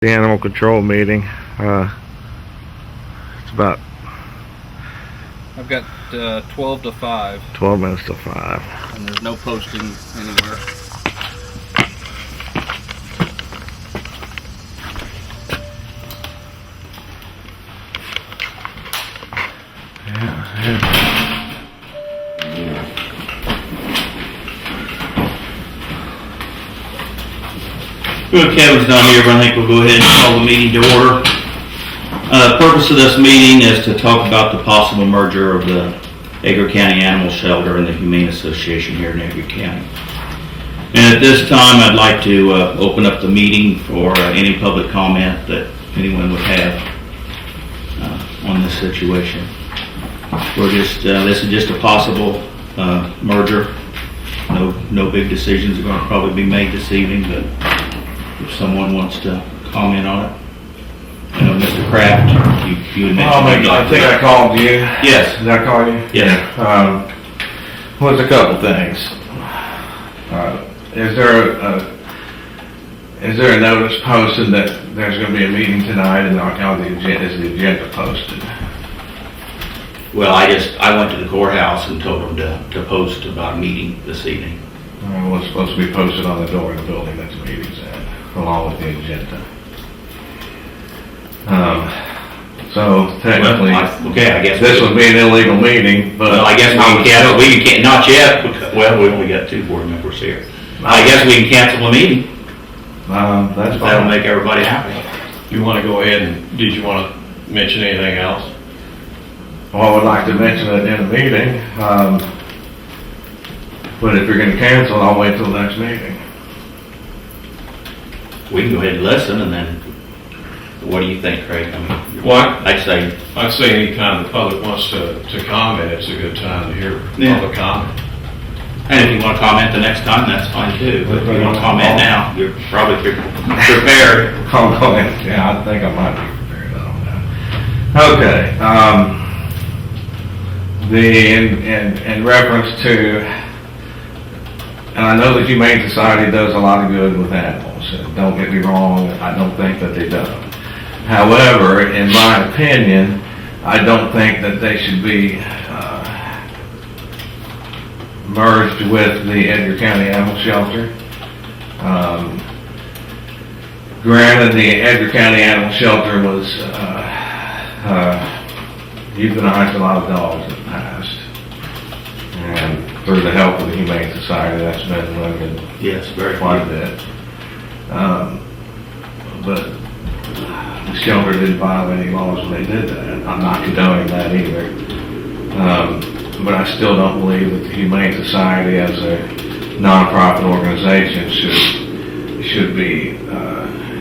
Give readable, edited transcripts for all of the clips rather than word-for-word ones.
The animal control meeting. It's about I've got 12 to 5. 12 minutes to 5. And there's no posting anywhere. Well, Kevin's not here, but I think we'll go ahead and call the meeting to order. The purpose of this meeting is to talk about the possible merger of the Edgar County Animal Shelter and the Humane Association here in Edgar County. And at this time, I'd like to open up the meeting for any public comment that anyone would have on this situation. This is just a possible merger. No big decisions are going to probably be made this evening, but if someone wants to comment on it. I know Mr. Kraft, you had mentioned. I think I called you. Yes. Did I call you? Yes. Well, there's a couple things. Is there a notice posted that there's going to be a meeting tonight, and is the agenda posted? Well, I went to the courthouse and told them to post about a meeting this evening. Well, it's supposed to be posted on the door of the building that the meeting's at, along with the agenda. So technically, okay, I guess this would be an illegal meeting, but well, I guess we can not yet. Well, we only got 2 board members here. I guess we can cancel the meeting. That's fine. That'll make everybody happy. You want to go ahead and, did you want to mention anything else? Well, I would like to mention it in the meeting, but if you're going to cancel, I'll wait till the next meeting. We can go ahead and listen, and then, what do you think, Craig? I mean, Well, I'd say anytime the public wants to comment, it's a good time to hear public comment. and if you want to comment the next time, that's fine too. But if you want to comment now, you're probably prepared. Yeah, I think I might be prepared. I don't know. Okay. In reference to, and I know the Humane Society does a lot of good with animals. Don't get me wrong, I don't think that they don't. However, in my opinion, I don't think that they should be merged with the Edgar County Animal Shelter. Granted, the Edgar County Animal Shelter was euthanized a lot of dogs in the past, and through the help of the Humane Society, that's been limited quite a bit. But the shelter didn't violate any laws when they did that. I'm not condoning that either. But I still don't believe that the Humane Society as a nonprofit organization should be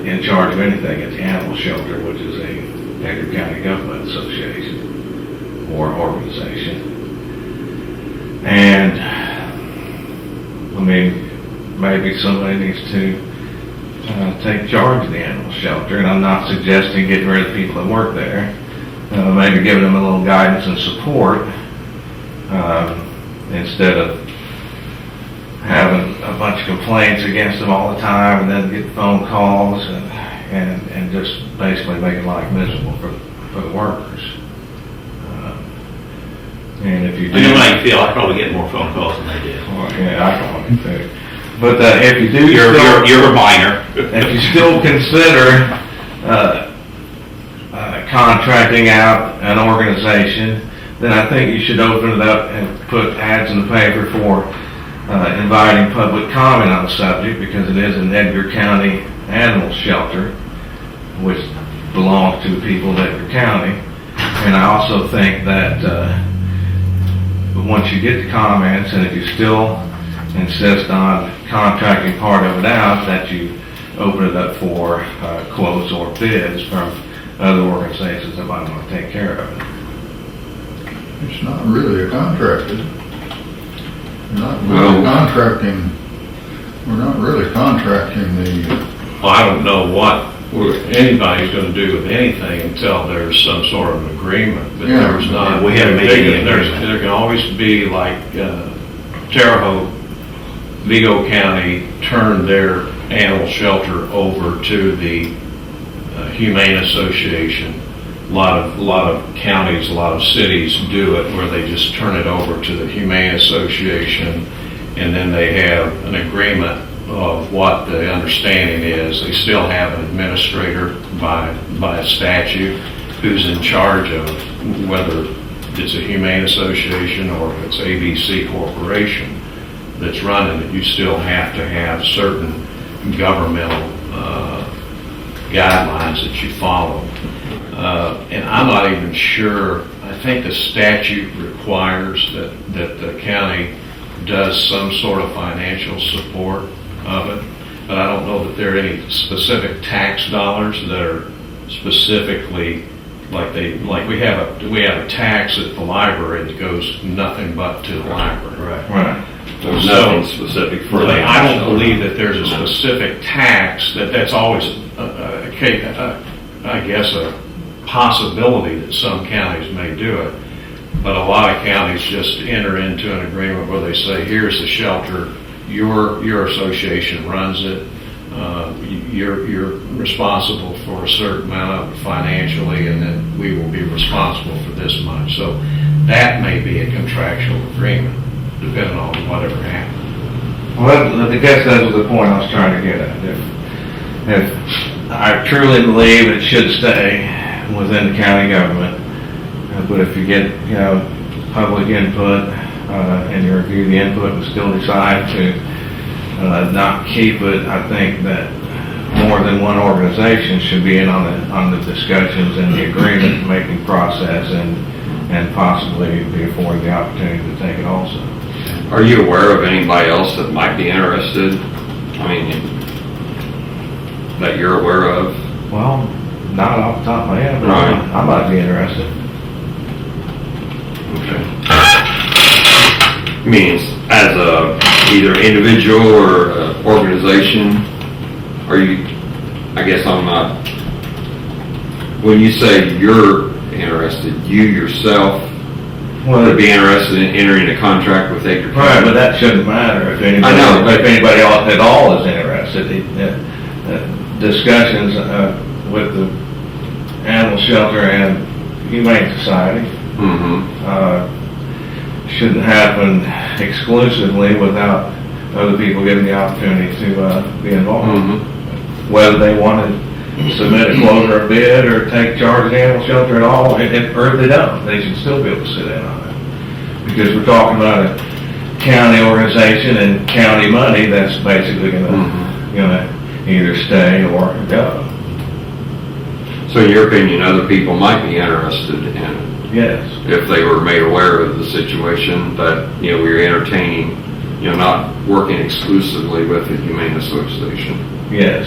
in charge of anything at the animal shelter, which is a Edgar County Government Association or organization. And I mean, maybe somebody needs to take charge of the animal shelter, and I'm not suggesting getting rid of people that work there. Maybe giving them a little guidance and support instead of having a bunch of complaints against them all the time, and then get phone calls and just basically making life miserable for the workers. And if you do, I know how you feel. I probably get more phone calls than they did. Well, yeah, I probably do. But if you do, You're a minor. if you still consider contracting out an organization, then I think you should open it up and put ads in the paper for inviting public comment on the subject, because it is an Edgar County Animal Shelter, which belongs to the people of Edgar County. And I also think that once you get the comments, and if you still insist on contracting part of it out, that you open it up for quotes or bids from other organizations that might want to take care of it. It's not really a contract, is it? We're not really contracting. We're not really contracting the. Well, I don't know what anybody's going to do with anything until there's some sort of agreement. But Yeah. there's not. We haven't made any agreement. There can always be like Terre Haute, Vigo County turned their animal shelter over to the Humane Association. A lot of counties, a lot of cities do it where they just turn it over to the Humane Association, and then they have an agreement of what the understanding is. They still have an administrator by statute who's in charge of whether it's a Humane Association or if it's ABC Corporation that's running it. You still have to have certain governmental guidelines that you follow. And I'm not even sure, I think the statute requires that the county does some sort of financial support of it, but I don't know that there are any specific tax dollars that are specifically like we have a tax at the library that goes nothing but to the library. Right. There's So, nothing specific for that. I don't believe that there's a specific tax that's always I guess a possibility that some counties may do it, but a lot of counties just enter into an agreement where they say, here's the shelter, your association runs it, you're responsible for a certain amount of it financially, and then we will be responsible for this much. So that may be a contractual agreement, depending on whatever happens. Well, I guess that was the point I was trying to get at. If I truly believe it should stay within the county government, but if you get, public input, and you review the input and still decide to not keep it, I think that more than one organization should be in on the discussions and the agreement making process, and possibly be afforded the opportunity to take it also. Are you aware of anybody else that might be interested? I mean, that you're aware of? Well, not off the top of my head, but Right. I might be interested. Okay. Means as a either individual or organization, are you, I guess I'm not, when you say you're interested, you yourself would be interested in entering a contract with Acre County? Right, but that shouldn't matter if anybody, I know, but- if anybody else at all is interested. Discussions with the animal shelter and Humane Society shouldn't happen exclusively without other people getting the opportunity to be involved. Whether they want to submit a quote or a bid or take charge of the animal shelter at all, or if they don't, they should still be able to sit in on it. Because we're talking about a county organization and county money that's basically gonna either stay or go. So in your opinion, other people might be interested in it? Yes. If they were made aware of the situation that, we're entertaining, not working exclusively with the Humane Association. Yes.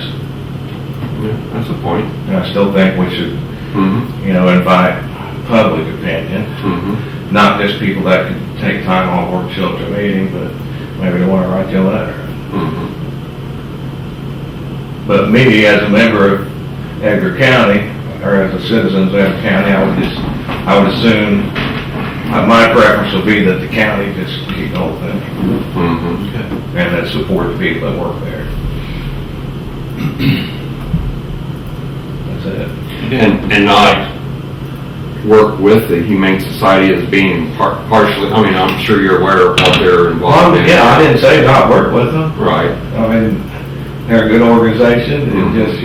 Yeah, that's a point. And I still think we should, invite public opinion, not just people that can take time off work to show up to a meeting, but maybe they want to write you a letter. But me, as a member of Edgar County, or as a citizen of Edgar County, I would assume, my preference would be that the county just keep the whole thing. And that support the people that work there. That's it. And not work with the Humane Society as being partially, I mean, I'm sure you're aware of what they're involved in. Yeah, I didn't say not work with them. Right. I mean, they're a good organization, and just,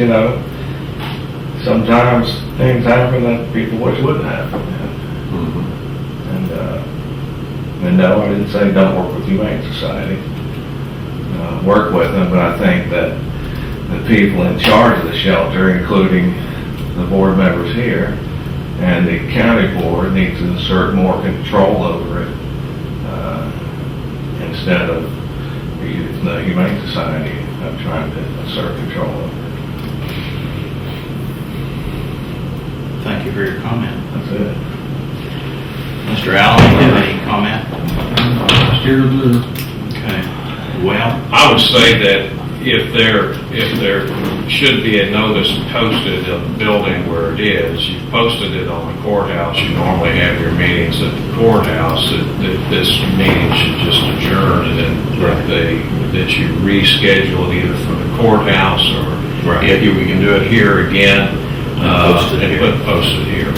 sometimes things happen that people wish wouldn't happen. And no, I didn't say don't work with Humane Society. Work with them, but I think that the people in charge of the shelter, including the board members here, and the county board, need to assert more control over it, instead of the Humane Society trying to assert control over it. Thank you for your comment. That's it. Mr. Allen, you have any comment? Okay. Well, I would say that if there should be a notice posted of the building where it is, you've posted it on the courthouse, you normally have your meetings at the courthouse, that this meeting should just adjourn, and then that you reschedule it either for the courthouse or if we can do it here again. Posted and here. put posted here.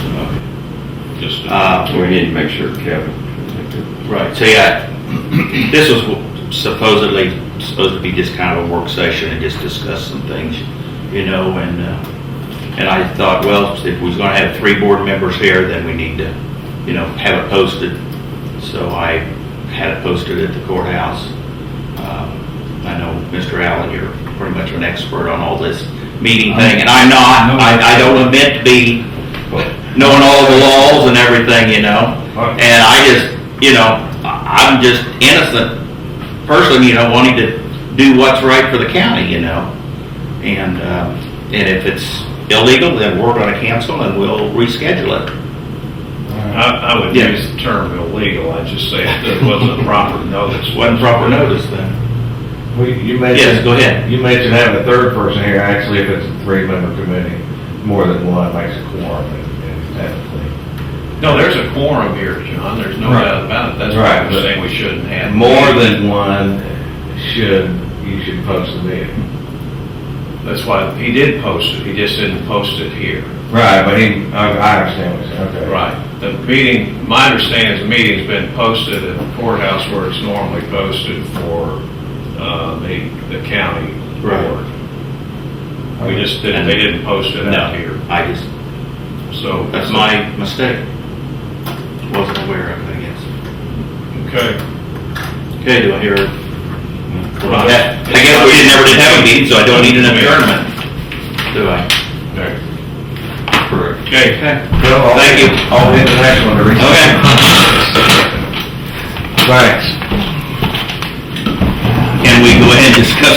Just, So we need to make sure Kevin. Right, so yeah, this was supposed to be just kind of a work session and just discuss some things, you know, and I thought, well, if we was gonna have 3 board members here, then we need to, you know, have it posted. So I had it posted at the courthouse. I know, Mr. Allen, you're pretty much an expert on all this meeting thing, and I'm not. I don't admit to be knowing all the laws and everything, you know. And I just, you know, I'm just innocent person, you know, wanting to do what's right for the county, you know. And if it's illegal, then we're gonna cancel and we'll reschedule it. I would Yeah. use the term illegal, I'd just say it wasn't a proper notice. Wasn't proper notice then. Well, you mentioned. Yes, go ahead. You mentioned having a third person here. Actually, if it's a 3-member committee, more than one makes a quorum, and technically. No, there's a quorum here, John, there's no Right. doubt about it, that's why Right, I'm but saying we shouldn't have. More than one you should post the meeting. That's why, he did post it, he just didn't post it here. Right, but I understand what you're saying, okay. Right, the meeting, my understanding is the meeting's been posted at the courthouse where it's normally posted for, the county board. We just didn't, they didn't post it out here, I just, so. that's my mistake. Wasn't aware of it, I guess. Okay. Okay, do I hear? Right. I guess we never did have a meeting, so I don't need an adjournment, do I? Okay. Correct. Okay. Well, Thank you. I'll hit the next one to read. Okay. Thanks. Can we go ahead and discuss